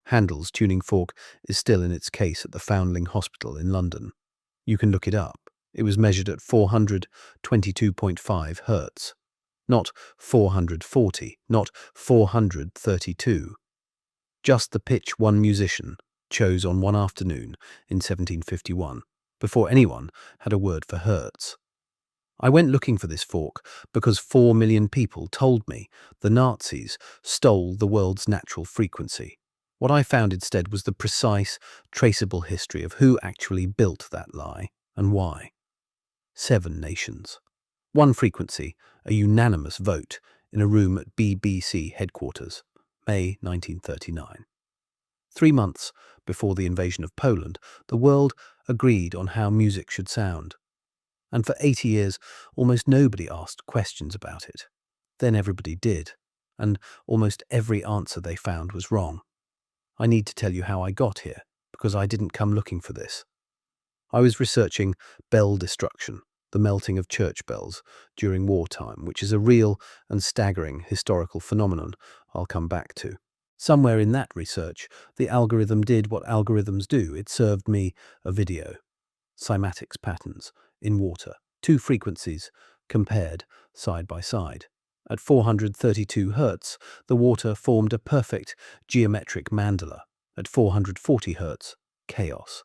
Handel's tuning fork is still in its case at the Foundling Hospital in London. You can look it up. It was measured at 422.5 Hz. Not 440, not 432. Just the pitch one musician chose on one afternoon in 1751, before anyone had a word for Hertz. I went looking for this fork because 4 million people told me the Nazis stole the world's natural frequency. What I found instead was the precise, traceable history of who actually built that lie and why. 7 nations. One frequency, a unanimous vote in a room at BBC headquarters, May 1939. 3 months before the invasion of Poland, the world agreed on how music should sound. And for 80 years, almost nobody asked questions about it. Then everybody did, and almost every answer they found was wrong. I need to tell you how I got here, because I didn't come looking for this. I was researching bell destruction, the melting of church bells during wartime, which is a real and staggering historical phenomenon I'll come back to. Somewhere in that research, the algorithm did what algorithms do. It served me a video. Cymatics patterns in water, 2 frequencies compared side by side. At 432 Hz, the water formed a perfect geometric mandala. At 440 Hz, chaos.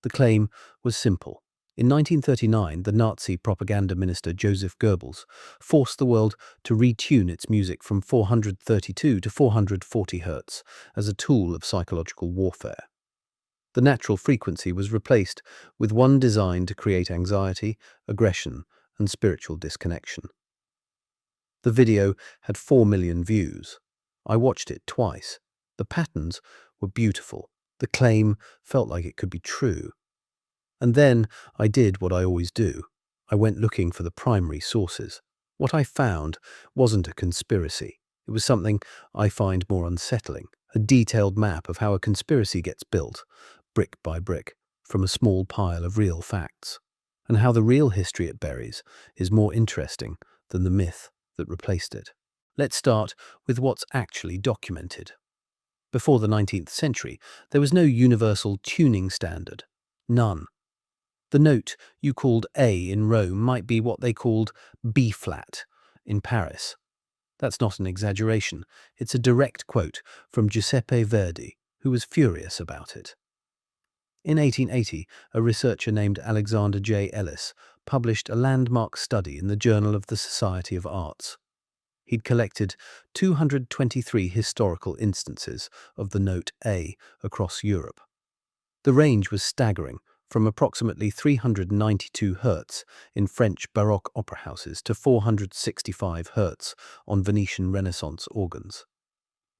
The claim was simple. In 1939, the Nazi propaganda minister Joseph Goebbels forced the world to retune its music from 432 to 440 Hz as a tool of psychological warfare. The natural frequency was replaced with one designed to create anxiety, aggression, and spiritual disconnection. The video had 4 million views. I watched it twice. The patterns were beautiful. The claim felt like it could be true. And then I did what I always do. I went looking for the primary sources. What I found wasn't a conspiracy. It was something I find more unsettling, a detailed map of how a conspiracy gets built, brick by brick, from a small pile of real facts, and how the real history it buries is more interesting than the myth that replaced it. Let's start with what's actually documented. Before the 19th century, there was no universal tuning standard. None. The note you called A in Rome might be what they called B-flat in Paris. That's not an exaggeration. It's a direct quote from Giuseppe Verdi, who was furious about it. In 1880, a researcher named Alexander J. Ellis published a landmark study in the Journal of the Society of Arts. He'd collected 223 historical instances of the note A across Europe. The range was staggering, from approximately 392 Hz in French Baroque opera houses to 465 Hz on Venetian Renaissance organs.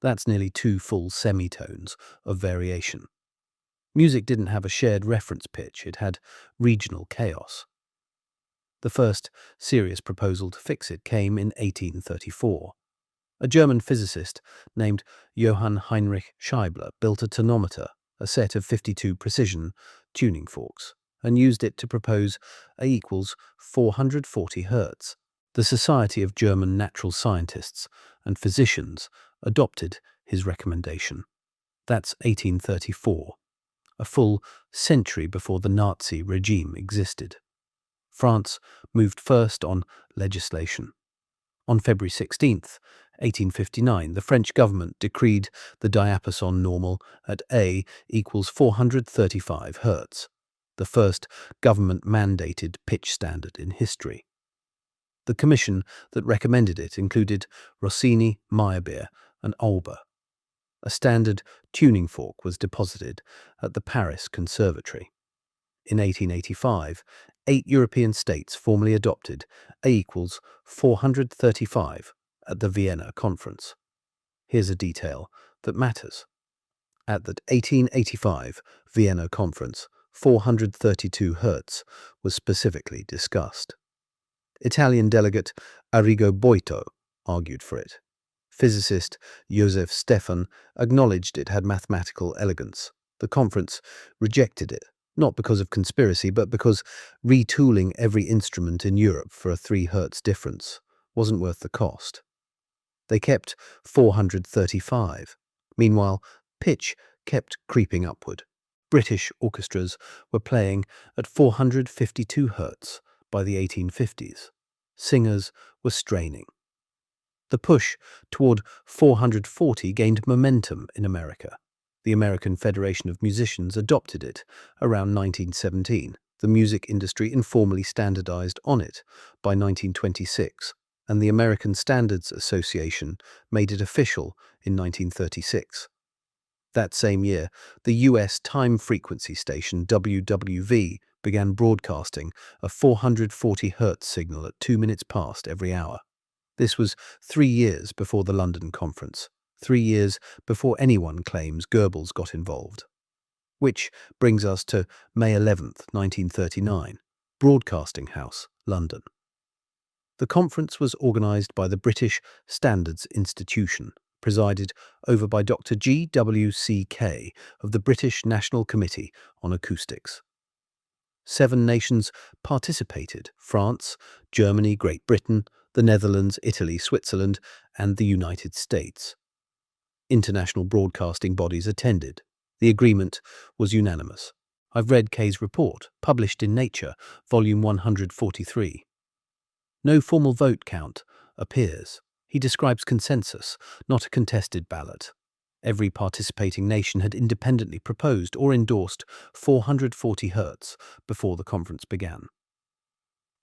That's nearly 2 full semitones of variation. Music didn't have a shared reference pitch, it had regional chaos. The first serious proposal to fix it came in 1834. A German physicist named Johann Heinrich Scheibler built a tonometer, a set of 52 precision tuning forks, and used it to propose A equals 440 Hz. The Society of German Natural Scientists and Physicians adopted his recommendation. That's 1834, a full century before the Nazi regime existed. France moved first on legislation. On February 16, 1859, the French government decreed the diapason normal at A equals 435 Hz, the first government-mandated pitch standard in history. The commission that recommended it included Rossini, Meyerbeer, and Olber. A standard tuning fork was deposited at the Paris Conservatory. In 1885, 8 European states formally adopted A equals 435 at the Vienna Conference. Here's a detail that matters. At the 1885 Vienna Conference, 432 Hz was specifically discussed. Italian delegate Arrigo Boito argued for it. Physicist Joseph Stefan acknowledged it had mathematical elegance. The conference rejected it, not because of conspiracy, but because retooling every instrument in Europe for a 3 Hz difference wasn't worth the cost. They kept 435. Meanwhile, pitch kept creeping upward. British orchestras were playing at 452 Hz by the 1850s. Singers were straining. The push toward 440 gained momentum in America. The American Federation of Musicians adopted it around 1917. The music industry informally standardized on it by 1926, and the American Standards Association made it official in 1936. That same year, the US time frequency station WWV began broadcasting a 440 Hz signal at 2 minutes past every hour. This was 3 years before the London Conference, 3 years before anyone claims Goebbels got involved. Which brings us to May 11th, 1939, Broadcasting House, London. The conference was organised by the British Standards Institution, presided over by Dr. G.W.C. Kay of the British National Committee on Acoustics. 7 nations participated: France, Germany, Great Britain, the Netherlands, Italy, Switzerland, and the United States. International broadcasting bodies attended. The agreement was unanimous. I've read Kay's report, published in Nature, volume 143. No formal vote count appears. He describes consensus, not a contested ballot. Every participating nation had independently proposed or endorsed 440 Hz before the conference began.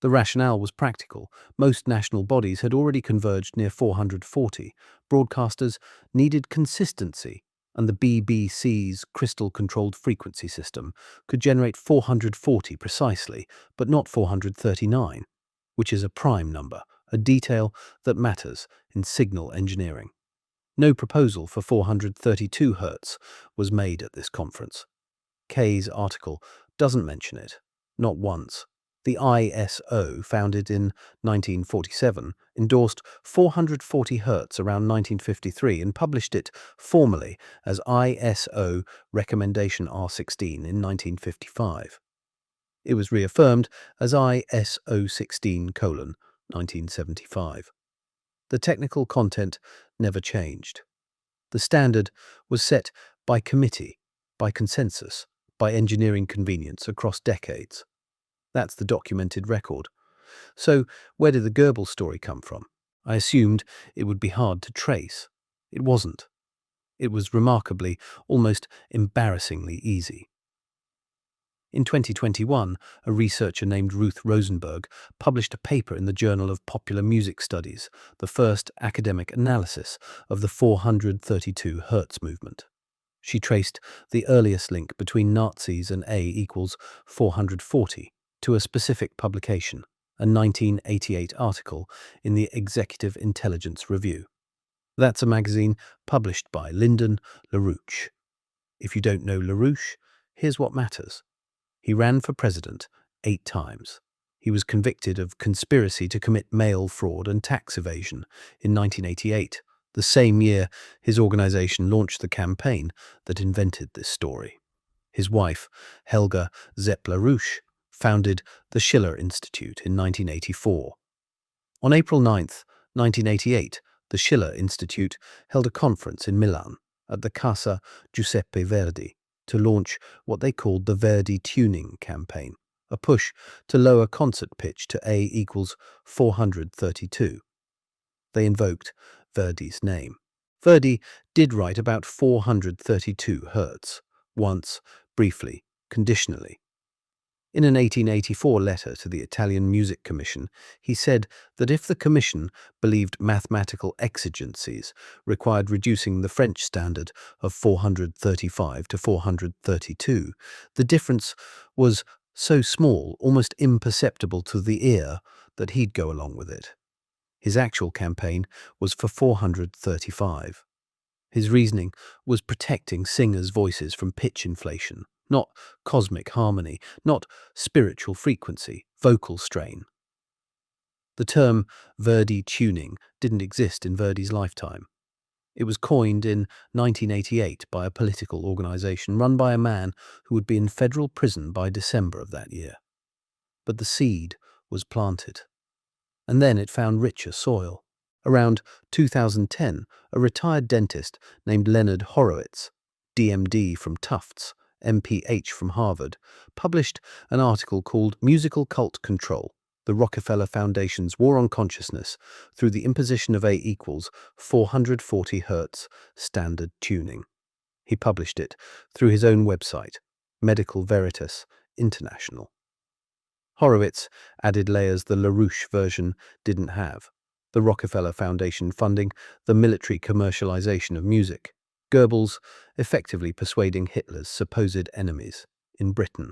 The rationale was practical. Most national bodies had already converged near 440. Broadcasters needed consistency, and the BBC's crystal-controlled frequency system could generate 440 precisely, but not 439, which is a prime number, a detail that matters in signal engineering. No proposal for 432 Hz was made at this conference. Kay's article doesn't mention it, not once. The ISO, founded in 1947, endorsed 440 Hz around 1953 and published it formally as ISO Recommendation R16 in 1955. It was reaffirmed as ISO 16:1975. The technical content never changed. The standard was set by committee, by consensus, by engineering convenience across decades. That's the documented record. So, where did the Goebbels story come from? I assumed it would be hard to trace. It wasn't. It was remarkably, almost embarrassingly easy. In 2021, a researcher named Ruth Rosenberg published a paper in the Journal of Popular Music Studies, the first academic analysis of the 432 Hz movement. She traced the earliest link between Nazis and A equals 440 to a specific publication, a 1988 article in the Executive Intelligence Review. That's a magazine published by Lyndon LaRouche. If you don't know LaRouche, here's what matters. He ran for president 8 times. He was convicted of conspiracy to commit mail fraud and tax evasion in 1988, the same year his organization launched the campaign that invented this story. His wife, Helga Zepp-LaRouche, founded the Schiller Institute in 1984. On April 9, 1988, the Schiller Institute held a conference in Milan at the Casa Giuseppe Verdi to launch what they called the Verdi Tuning Campaign, a push to lower concert pitch to A equals 432. They invoked Verdi's name. Verdi did write about 432 Hz, once, briefly, conditionally. In an 1884 letter to the Italian Music Commission, he said that if the Commission believed mathematical exigencies required reducing the French standard of 435 to 432, the difference was so small, almost imperceptible to the ear, that he'd go along with it. His actual campaign was for 435. His reasoning was protecting singers' voices from pitch inflation, not cosmic harmony, not spiritual frequency, vocal strain. The term Verdi tuning didn't exist in Verdi's lifetime. It was coined in 1988 by a political organization run by a man who would be in federal prison by December of that year. But the seed was planted. And then it found richer soil. Around 2010, a retired dentist named Leonard Horowitz DMD from Tufts, MPH from Harvard, published an article called Musical Cult Control: The Rockefeller Foundation's War on Consciousness Through the Imposition of A equals 440 Hz Standard Tuning. He published it through his own website, Medical Veritas International. Horowitz added layers the LaRouche version didn't have: the Rockefeller Foundation funding the military commercialization of music, Goebbels effectively persuading Hitler's supposed enemies in Britain.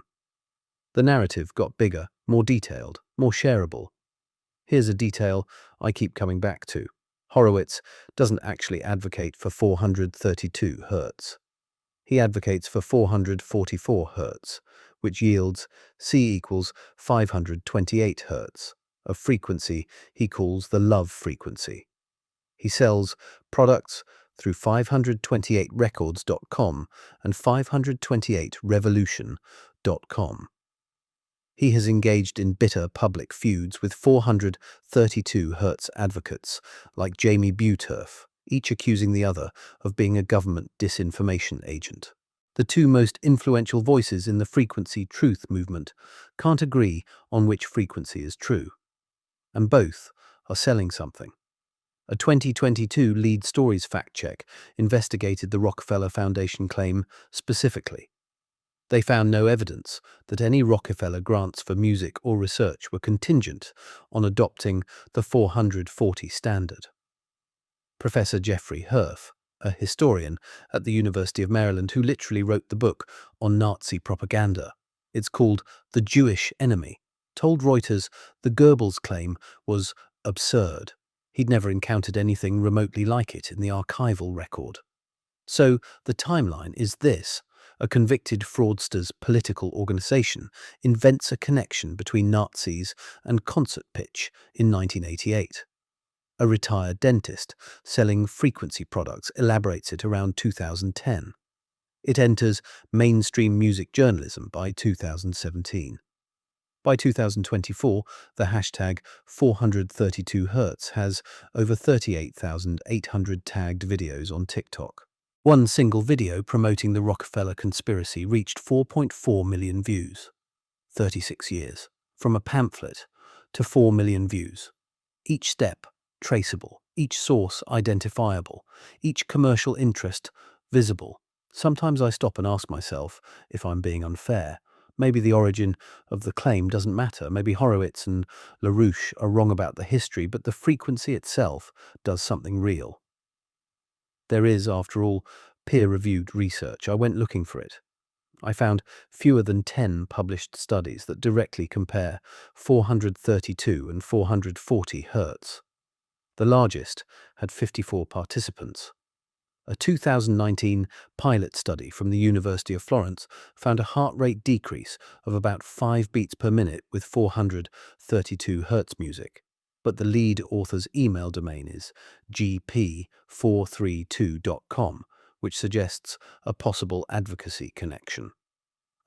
The narrative got bigger, more detailed, more shareable. Here's a detail I keep coming back to. Horowitz doesn't actually advocate for 432 Hz. He advocates for 444 Hz, which yields C equals 528 Hz, a frequency he calls the love frequency. He sells products through 528records.com and 528revolution.com. He has engaged in bitter public feuds with 432 Hz advocates like Jamie Buturf, each accusing the other of being a government disinformation agent. The two most influential voices in the frequency truth movement can't agree on which frequency is true, and both are selling something. A 2022 Lead Stories fact check investigated the Rockefeller Foundation claim specifically. They found no evidence that any Rockefeller grants for music or research were contingent on adopting the 440 standard. Professor Jeffrey Herf, a historian at the University of Maryland who literally wrote the book on Nazi propaganda, it's called The Jewish Enemy, told Reuters the Goebbels claim was absurd. He'd never encountered anything remotely like it in the archival record. So the timeline is this: a convicted fraudster's political organization invents a connection between Nazis and concert pitch in 1988. A retired dentist selling frequency products elaborates it around 2010. It enters mainstream music journalism by 2017. By 2024, the hashtag 432 Hz has over 38,800 tagged videos on TikTok. One single video promoting the Rockefeller conspiracy reached 4.4 million views. 36 years. From a pamphlet to 4 million views. Each step traceable, each source identifiable, each commercial interest visible. Sometimes I stop and ask myself if I'm being unfair. Maybe the origin of the claim doesn't matter. Maybe Horowitz and LaRouche are wrong about the history, but the frequency itself does something real. There is, after all, peer-reviewed research. I went looking for it. I found fewer than 10 published studies that directly compare 432 and 440 Hz. The largest had 54 participants. A 2019 pilot study from the University of Florence found a heart rate decrease of about 5 beats per minute with 432 Hz music, but the lead author's email domain is gp432.com, which suggests a possible advocacy connection.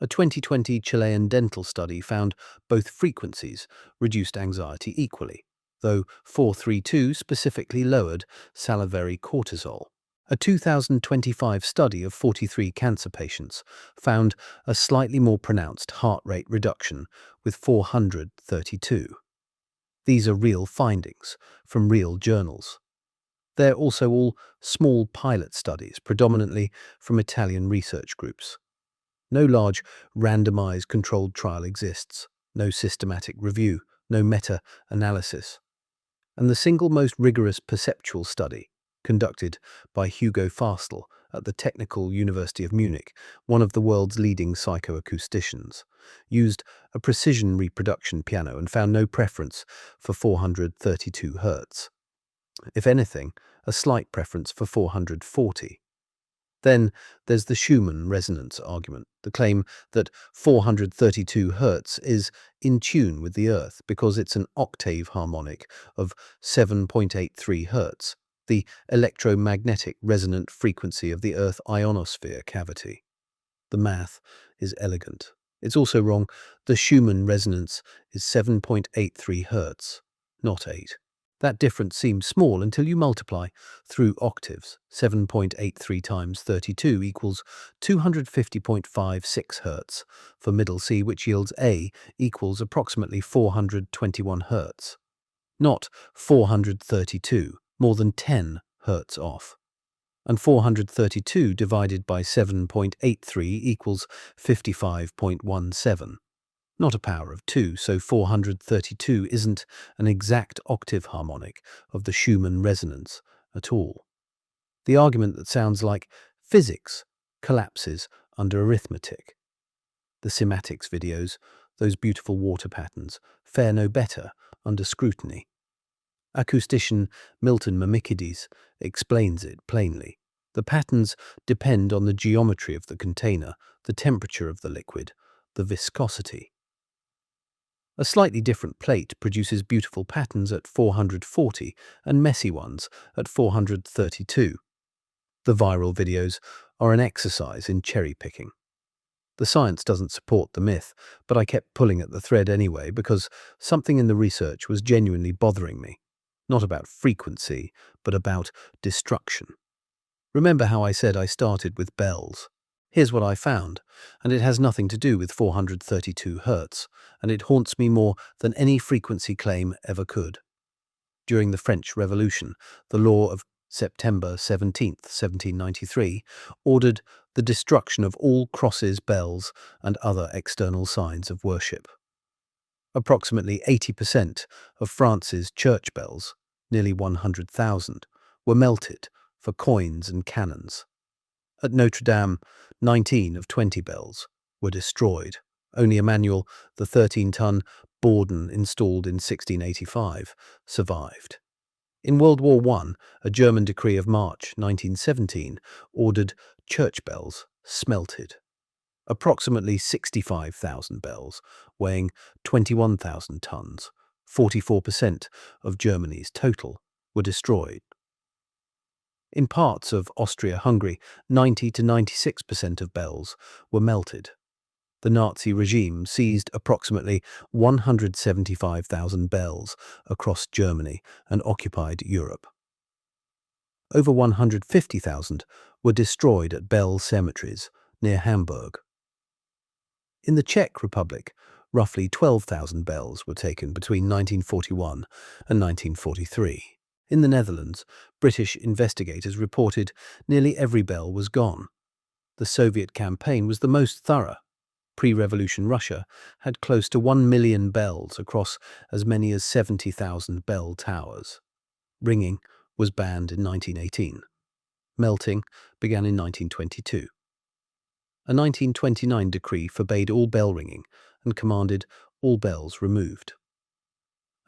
A 2020 Chilean dental study found both frequencies reduced anxiety equally, though 432 specifically lowered salivary cortisol. A 2025 study of 43 cancer patients found a slightly more pronounced heart rate reduction with 432. These are real findings from real journals. They're also all small pilot studies, predominantly from Italian research groups. No large randomized controlled trial exists, no systematic review, no meta-analysis. And the single most rigorous perceptual study, conducted by Hugo Fastel at the Technical University of Munich, one of the world's leading psychoacousticians, used a precision reproduction piano and found no preference for 432 Hz. If anything, a slight preference for 440. Then there's the Schumann resonance argument, the claim that 432 Hz is in tune with the Earth because it's an octave harmonic of 7.83 Hz, the electromagnetic resonant frequency of the Earth ionosphere cavity. The math is elegant. It's also wrong. The Schumann resonance is 7.83 Hz, not 8. That difference seems small until you multiply through octaves. 7.83 times 32 equals 250.56 Hz for middle C, which yields A equals approximately 421 Hz. Not 432, more than 10 Hz off. And 432 divided by 7.83 equals 55.17. Not a power of 2, so 432 isn't an exact octave harmonic of the Schumann resonance at all. The argument that sounds like physics collapses under arithmetic. The cymatics videos, those beautiful water patterns, fare no better under scrutiny. Acoustician Milton Mamikides explains it plainly. The patterns depend on the geometry of the container, the temperature of the liquid, the viscosity. A slightly different plate produces beautiful patterns at 440 and messy ones at 432. The viral videos are an exercise in cherry-picking. The science doesn't support the myth, but I kept pulling at the thread anyway because something in the research was genuinely bothering me. Not about frequency, but about destruction. Remember how I said I started with bells? Here's what I found, and it has nothing to do with 432 Hz, and it haunts me more than any frequency claim ever could. During the French Revolution, the law of September 17, 1793, ordered the destruction of all crosses, bells, and other external signs of worship. Approximately 80% of France's church bells, nearly 100,000, were melted for coins and cannons. At Notre Dame, 19 of 20 bells were destroyed. Only Emmanuel, the 13-ton Borden installed in 1685, survived. In World War I, a German decree of March 1917 ordered church bells smelted. Approximately 65,000 bells, weighing 21,000 tons, 44% of Germany's total, were destroyed. In parts of Austria-Hungary, 90 to 96% of bells were melted. The Nazi regime seized approximately 175,000 bells across Germany and occupied Europe. Over 150,000 were destroyed at bell cemeteries near Hamburg. In the Czech Republic, roughly 12,000 bells were taken between 1941 and 1943. In the Netherlands, British investigators reported nearly every bell was gone. The Soviet campaign was the most thorough. Pre-revolution Russia had close to 1 million bells across as many as 70,000 bell towers. Ringing was banned in 1918. Melting began in 1922. A 1929 decree forbade all bell ringing and commanded all bells removed.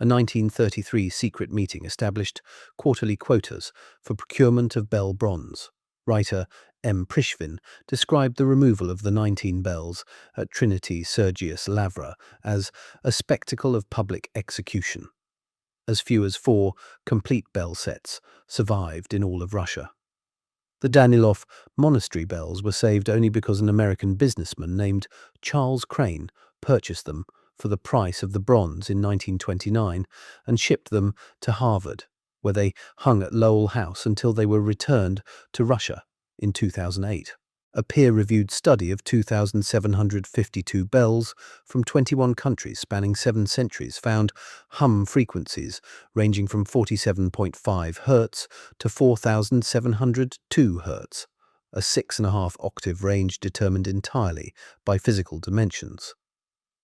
A 1933 secret meeting established quarterly quotas for procurement of bell bronze. Writer M. Prishvin described the removal of the 19 bells at Trinity Sergius Lavra as a spectacle of public execution. As few as 4 complete bell sets survived in all of Russia. The Danilov monastery bells were saved only because an American businessman named Charles Crane purchased them for the price of the bronze in 1929 and shipped them to Harvard, where they hung at Lowell House until they were returned to Russia in 2008. A peer-reviewed study of 2,752 bells from 21 countries spanning 7 centuries found hum frequencies ranging from 47.5 Hz to 4,702 Hz, a 6.5 octave range determined entirely by physical dimensions.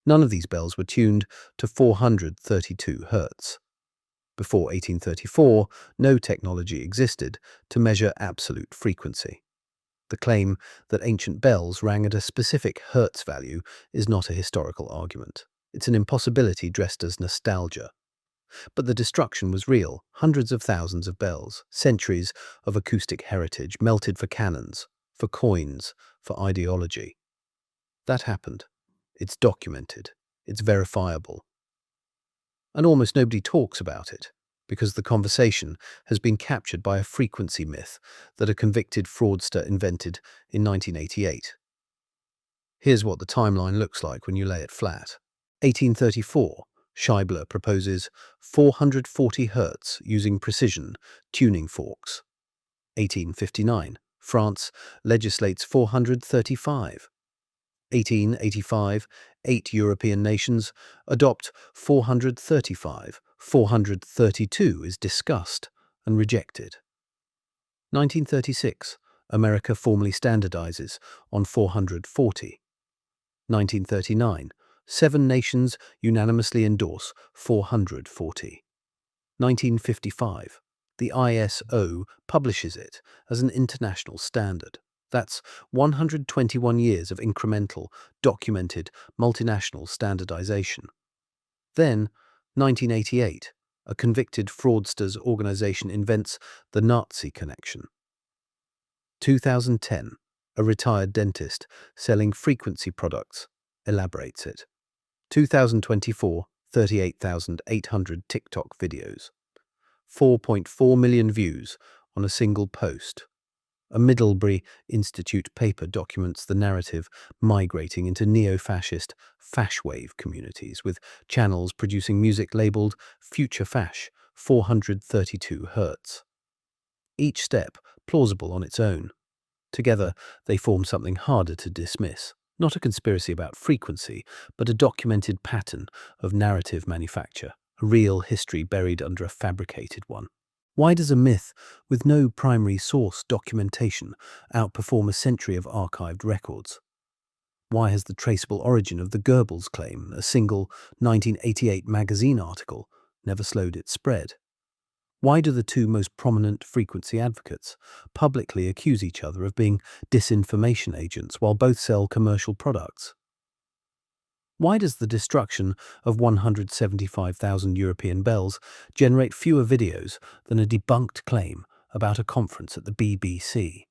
None of these bells were tuned to 432 Hz. Before 1834, no technology existed to measure absolute frequency. The claim that ancient bells rang at a specific Hertz value is not a historical argument. It's an impossibility dressed as nostalgia. But the destruction was real. Hundreds of thousands of bells, centuries of acoustic heritage, melted for cannons, for coins, for ideology. That happened. It's documented. It's verifiable. And almost nobody talks about it, because the conversation has been captured by a frequency myth that a convicted fraudster invented in 1988. Here's what the timeline looks like when you lay it flat. 1834, Scheibler proposes 440 Hz using precision tuning forks. 1859. France legislates 435. 1885. 8 European nations adopt 435. 432 is discussed and rejected. 1936. America formally standardizes on 440. 1939. 7 nations unanimously endorse 440. 1955. The ISO publishes it as an international standard. That's 121 years of incremental, documented, multinational standardization. Then, 1988, a convicted fraudsters organization invents the Nazi connection. 2010, a retired dentist selling frequency products elaborates it. 2024, 38,800 TikTok videos. 4.4 million views on a single post. A Middlebury Institute paper documents the narrative migrating into neo-fascist fashwave communities, with channels producing music labeled Future Fash 432 Hz. Each step plausible on its own. Together, they form something harder to dismiss. Not a conspiracy about frequency, but a documented pattern of narrative manufacture, a real history buried under a fabricated one. Why does a myth with no primary source documentation outperform a century of archived records? Why has the traceable origin of the Goebbels claim, a single 1988 magazine article, never slowed its spread? Why do the two most prominent frequency advocates publicly accuse each other of being disinformation agents while both sell commercial products? Why does the destruction of 175,000 European bells generate fewer videos than a debunked claim about a conference at the BBC?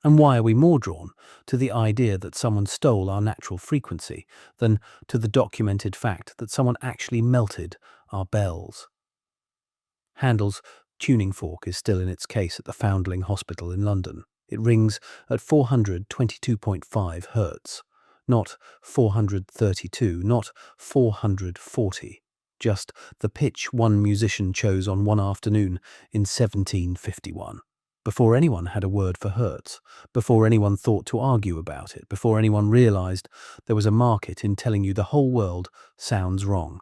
And why are we more drawn to the idea that someone stole our natural frequency than to the documented fact that someone actually melted our bells? Handel's tuning fork is still in its case at the Foundling Hospital in London. It rings at 422.5 Hz. Not 432, not 440. Just the pitch one musician chose on one afternoon in 1751. Before anyone had a word for Hertz, before anyone thought to argue about it, before anyone realized there was a market in telling you the whole world sounds wrong.